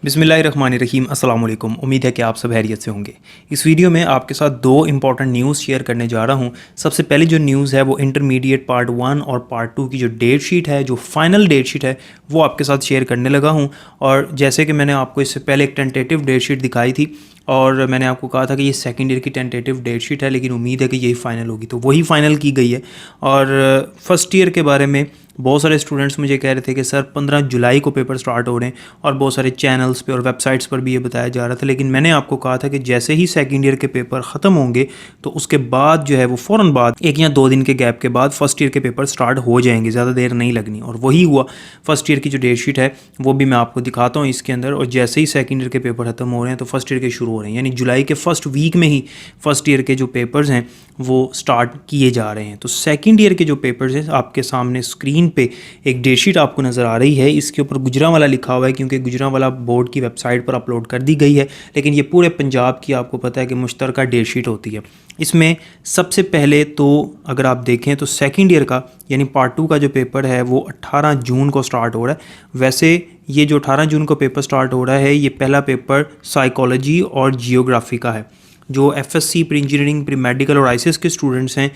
बिस्मिल्लाहिर्रहमानिर्रहीम अस्सलाम वालेकुम। उम्मीद है कि आप सब खैरियत से होंगे। इस वीडियो में आपके साथ दो इंपॉर्टेंट न्यूज़ शेयर करने जा रहा हूं। सबसे पहले जो न्यूज़ है वो इंटरमीडिएट पार्ट 1 और पार्ट 2 की जो डेट शीट है, जो फाइनल डेट शीट है, वो आपके साथ शेयर करने लगा हूं। और जैसे कि मैंने आपको इससे पहले एक टेंटेटिव डेट शीट दिखाई थी और मैंने आपको कहा था कि ये सेकेंड ईयर की टेंटेटिव डेट शीट है, लेकिन उम्मीद है कि यही फ़ाइनल होगी, तो वही फ़ाइनल की गई है। और फर्स्ट ईयर के बारे में बहुत सारे स्टूडेंट्स मुझे कह रहे थे कि सर 15 जुलाई को पेपर स्टार्ट हो रहे हैं, और बहुत सारे चैनल्स पे और वेबसाइट्स पर भी ये बताया जा रहा था। लेकिन मैंने आपको कहा था कि जैसे ही सेकंड ईयर के पेपर ख़त्म होंगे तो उसके बाद जो है वो फ़ौरन बाद 1 या 2 दिन के गैप के बाद फर्स्ट ईयर के पेपर स्टार्ट हो जाएंगे, ज़्यादा देर नहीं लगनी। और वही हुआ। फर्स्ट ईयर की जो डेट शीट है वो भी मैं आपको दिखाता हूँ इसके अंदर। और जैसे ही सेकेंड ईयर के पेपर ख़त्म हो रहे हैं तो फर्स्ट ईयर के शुरू हो रहे हैं, यानी जुलाई के फर्स्ट वीक में ही फर्स्ट ईयर के जो पेपर्स हैं वो स्टार्ट किए जा रहे हैं। तो सेकेंड ईयर के जो पेपर्स हैं आपके सामने स्क्रीन पे एक डेट शीट आपको नज़र आ रही है। इसके ऊपर गुजरांवाला लिखा हुआ है क्योंकि गुजरांवाला बोर्ड की वेबसाइट पर अपलोड कर दी गई है, लेकिन ये पूरे पंजाब की आपको पता है कि मुश्तरका डेट शीट होती है। इसमें सबसे पहले तो अगर आप देखें तो सेकेंड ईयर का यानी पार्ट 2 का जो पेपर है वो 18 जून को स्टार्ट हो रहा है। वैसे ये जो 18 जून को पेपर स्टार्ट हो रहा है, ये पहला पेपर साइकोलॉजी और जियोग्राफी का है। जो FSc, pre engineering, pre medical और आईसीएस के स्टूडेंट्स हैं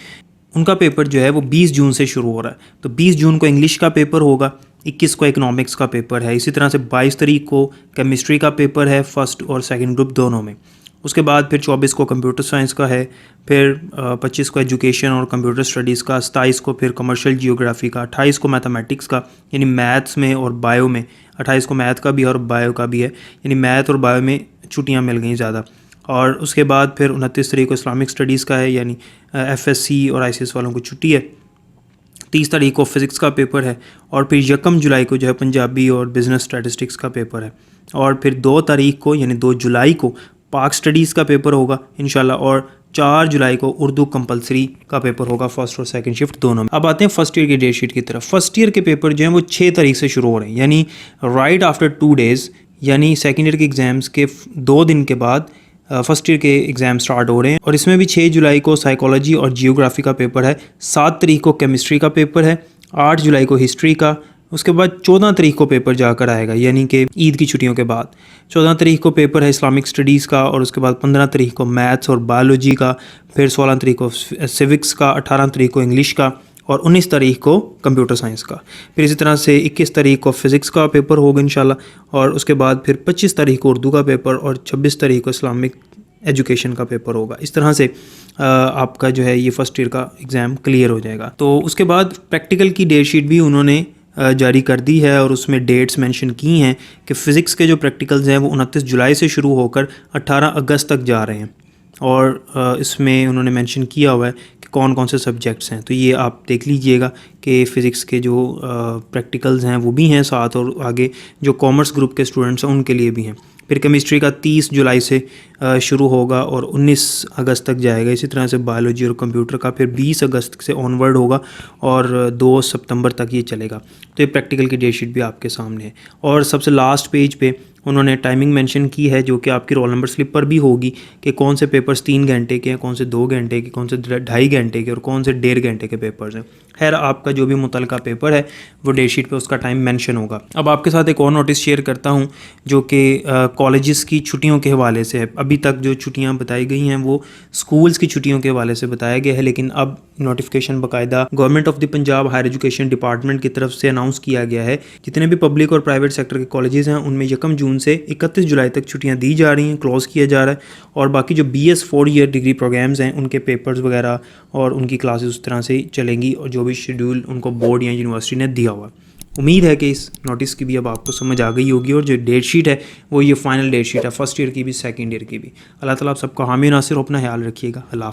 उनका पेपर जो है वो 20 जून से शुरू हो रहा है। तो 20 जून को इंग्लिश का पेपर होगा, 21 को इकोनॉमिक्स का पेपर है। इसी तरह से 22 तारीख को केमिस्ट्री का पेपर है, फर्स्ट और सेकंड ग्रुप दोनों में। उसके बाद फिर 24 को कंप्यूटर साइंस का है, फिर 25 को एजुकेशन और कंप्यूटर स्टडीज़ का, 27 को फिर कमर्शियल जियोग्राफी का, 28 को मैथमेटिक्स का यानी मैथ्स में और बायो में, 28 को मैथ का भी और बायो का भी है, यानी मैथ और बायो में छुट्टियाँ मिल गई ज़्यादा। और उसके बाद फिर 29 तारीख को इस्लामिक स्टडीज़ का है, यानी एफएससी और आईसीएस वालों को छुट्टी है। 30 तारीख को फ़िज़िक्स का पेपर है, और फिर 1 जुलाई को जो है पंजाबी और बिज़नेस स्टैटिस्टिक्स का पेपर है। और फिर 2 तारीख को यानी 2 जुलाई को पाक स्टडीज़ का पेपर होगा इंशाल्लाह, और 4 जुलाई को उर्दू कंपलसरी का पेपर होगा, फर्स्ट और सेकंड शिफ्ट दोनों में। अब आते हैं फर्स्ट ईयर की डेट शीट की तरफ। फर्स्ट ईयर के पेपर जो हैं वो 6 तारीख से शुरू हो रहे हैं, यानी राइट आफ्टर 2 डेज़, यानी सेकेंड ईयर के एग्ज़ाम्स के 2 दिन के बाद फर्स्ट ईयर के एग्ज़ाम स्टार्ट हो रहे हैं। और इसमें भी 6 जुलाई को साइकोलॉजी और जियोग्राफी का पेपर है, 7 तारीख को केमिस्ट्री का पेपर है, 8 जुलाई को हिस्ट्री का, उसके बाद 14 तारीख को पेपर जाकर आएगा, यानी कि ईद की छुट्टियों के बाद 14 तारीख को पेपर है इस्लामिक स्टडीज़ का, और उसके बाद 15 तारीख को मैथ्स और बायोलॉजी का, फिर 16 तारीख को सिविक्स का, 18 तारीख को इंग्लिश का, और 19 तारीख को कंप्यूटर साइंस का। फिर इसी तरह से 21 तारीख को फ़िज़िक्स का पेपर होगा इंशाल्लाह, और उसके बाद फिर 25 तारीख को उर्दू का पेपर, और 26 तारीख को इस्लामिक एजुकेशन का पेपर होगा। इस तरह से आपका जो है ये फ़र्स्ट ईयर का एग्ज़ाम क्लियर हो जाएगा। तो उसके बाद प्रैक्टिकल की डेट शीट भी उन्होंने जारी कर दी है, और उसमें डेट्स मेंशन की हैं कि फ़िज़िक्स के जो प्रैक्टिकल्स हैं वो 29 जुलाई से शुरू होकर 18 अगस्त तक जा रहे हैं। और इसमें उन्होंने मेंशन किया हुआ है कि कौन कौन से सब्जेक्ट्स हैं, तो ये आप देख लीजिएगा कि फ़िज़िक्स के जो प्रैक्टिकल्स हैं वो भी हैं साथ, और आगे जो कॉमर्स ग्रुप के स्टूडेंट्स हैं उनके लिए भी हैं। फिर केमिस्ट्री का 30 जुलाई से शुरू होगा और 19 अगस्त तक जाएगा। इसी तरह से बायोलॉजी और कंप्यूटर का फिर 20 अगस्त से ऑनवर्ड होगा, और 2 सितंबर तक ये चलेगा। तो ये प्रैक्टिकल की डेट शीट भी आपके सामने है। और सबसे लास्ट पेज पे उन्होंने टाइमिंग मेंशन की है, जो कि आपकी रोल नंबर स्लिप पर भी होगी, कि कौन से पेपर्स 3 घंटे के हैं, कौन से 2 घंटे के, कौन से 2.5 घंटे के, और कौन से 1.5 घंटे के पेपर्स हैं। खैर, आपका जो भी मुतलका पेपर है वो डेट शीट पे उसका टाइम मेंशन होगा। अब आपके साथ एक और नोटिस शेयर करता हूँ जो कि कॉलेजेस की छुट्टियों के हवाले से है। अभी तक जो छुट्टियाँ बताई गई हैं वो स्कूल्स की छुट्टियों के हवाले से बताया गया है, लेकिन अब नोटिफिकेशन बाकायदा government of the Punjab higher education department की तरफ से अनाउंस किया गया है। जितने भी पब्लिक और प्राइवेट सेक्टर के कॉलेजेस हैं उनमें 1 जून से 31 जुलाई तक छुट्टियां दी जा रही हैं, क्लोज़ किया जा रहा है। और बाकी जो BS 4 ईयर डिग्री प्रोग्राम्स हैं उनके पेपर्स वगैरह और उनकी क्लासेस उस तरह से चलेंगी, और जो भी शेड्यूल उनको बोर्ड या यूनिवर्सिटी ने दिया हुआ। उम्मीद है कि इस नोटिस की भी अब आपको समझ आ गई होगी, और जो डेट शीट है वो ये फाइनल डेट शीट है, फर्स्ट ईयर की भी सेकेंड ईयर की भी। अल्लाह ताला आप सबका हामी नासिर, अपना ख्याल रखिएगा। अल्लाह।